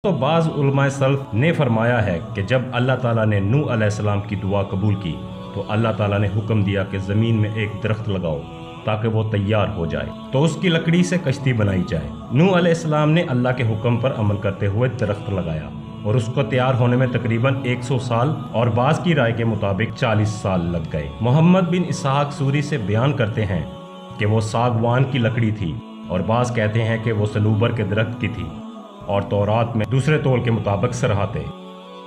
تو بعض علماء سلف نے فرمایا ہے کہ جب اللہ تعالیٰ نے نوح علیہ السلام کی دعا قبول کی تو اللہ تعالیٰ نے حکم دیا کہ زمین میں ایک درخت لگاؤ تاکہ وہ تیار ہو جائے، تو اس کی لکڑی سے کشتی بنائی جائے۔ نوح علیہ السلام نے اللہ کے حکم پر عمل کرتے ہوئے درخت لگایا اور اس کو تیار ہونے میں تقریباً 100 سال اور بعض کی رائے کے مطابق 40 سال لگ گئے۔ محمد بن اسحاق سوری سے بیان کرتے ہیں کہ وہ ساگوان کی لکڑی تھی اور بعض کہتے ہیں کہ وہ صنوبر کے درخت کی تھی، اور تورات میں دوسرے تول کے مطابق سرہاتے،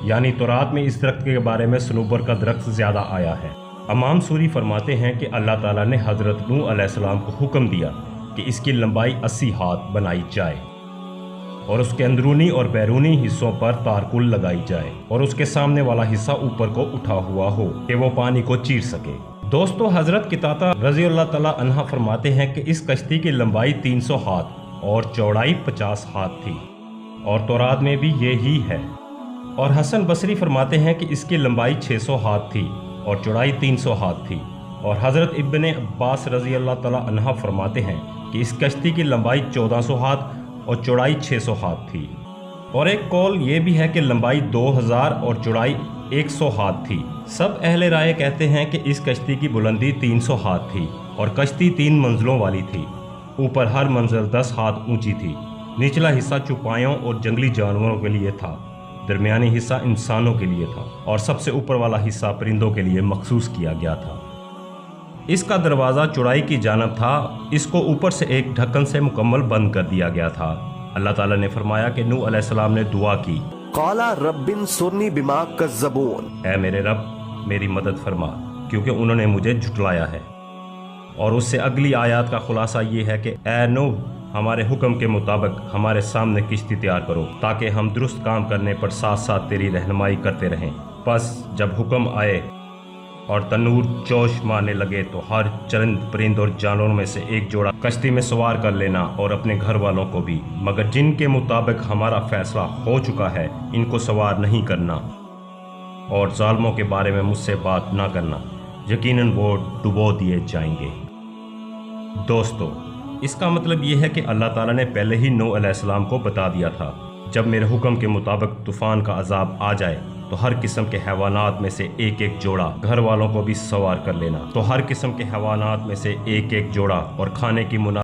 یعنی تورات میں اس درخت کے بارے میں صنوبر کا درخت زیادہ آیا ہے۔ امام سوری فرماتے ہیں کہ اللہ تعالیٰ نے حضرت نوح علیہ السلام کو حکم دیا کہ اس کی لمبائی 80 ہاتھ بنائی جائے اور اس کے اندرونی اور بیرونی حصوں پر تارکل لگائی جائے اور اس کے سامنے والا حصہ اوپر کو اٹھا ہوا ہو کہ وہ پانی کو چیر سکے۔ دوستو، حضرت قطادہ رضی اللہ تعالیٰ عنہ فرماتے ہیں کہ اس کشتی کی لمبائی 300 ہاتھ اور چوڑائی 50 ہاتھ تھی، اور تورات میں بھی یہی ہے۔ اور حسن بصری فرماتے ہیں کہ اس کی لمبائی 600 ہاتھ تھی اور چوڑائی 300 ہاتھ تھی، اور حضرت ابن عباس رضی اللہ تعالیٰ عنہ فرماتے ہیں کہ اس کشتی کی لمبائی 1400 ہاتھ اور چوڑائی 600 ہاتھ تھی۔ اور ایک قول یہ بھی ہے کہ لمبائی 2000 اور چوڑائی 100 ہاتھ تھی۔ سب اہل رائے کہتے ہیں کہ اس کشتی کی بلندی 300 ہاتھ تھی اور کشتی 3 منزلوں والی تھی۔ اوپر ہر منزل 10 ہاتھ اونچی تھی۔ نچلا حصہ چوپایوں اور جنگلی جانوروں کے لیے تھا، درمیانی حصہ انسانوں کے لیے تھا، اور سب سے اوپر والا حصہ پرندوں کے لیے مخصوص کیا گیا تھا۔ اس کا دروازہ چوڑائی کی جانب تھا، اس کو اوپر سے ایک ڈھکن سے مکمل بند کر دیا گیا تھا۔ اللہ تعالیٰ نے فرمایا کہ نوح علیہ السلام نے دعا کی، قال رب انصرنی بما کذبون، اے میرے رب میری مدد فرما کیونکہ انہوں نے مجھے جھٹلایا ہے۔ اور اس سے اگلی آیات کا خلاصہ یہ ہے کہ اے نوح، ہمارے حکم کے مطابق ہمارے سامنے کشتی تیار کرو تاکہ ہم درست کام کرنے پر ساتھ ساتھ تیری رہنمائی کرتے رہیں۔ پس جب حکم آئے اور تنور جوش مارنے لگے تو ہر چرند پرند اور جانوروں میں سے ایک جوڑا کشتی میں سوار کر لینا اور اپنے گھر والوں کو بھی، مگر جن کے مطابق ہمارا فیصلہ ہو چکا ہے ان کو سوار نہیں کرنا، اور ظالموں کے بارے میں مجھ سے بات نہ کرنا، یقیناً وہ ڈبو دیے جائیں گے۔ دوستو، اس کا مطلب یہ ہے کہ اللہ تعالیٰ نے پہلے ہی نوح علیہ السلام کو بتا دیا تھا، جب میرے حکم کے مطابق طوفان کا عذاب آ جائے تو ہر قسم کے حیوانات میں سے ایک ایک جوڑا گھر والوں کو بھی سوار کر لینا، تو ہر قسم کے حیوانات میں سے ایک ایک جوڑا اور کھانے کی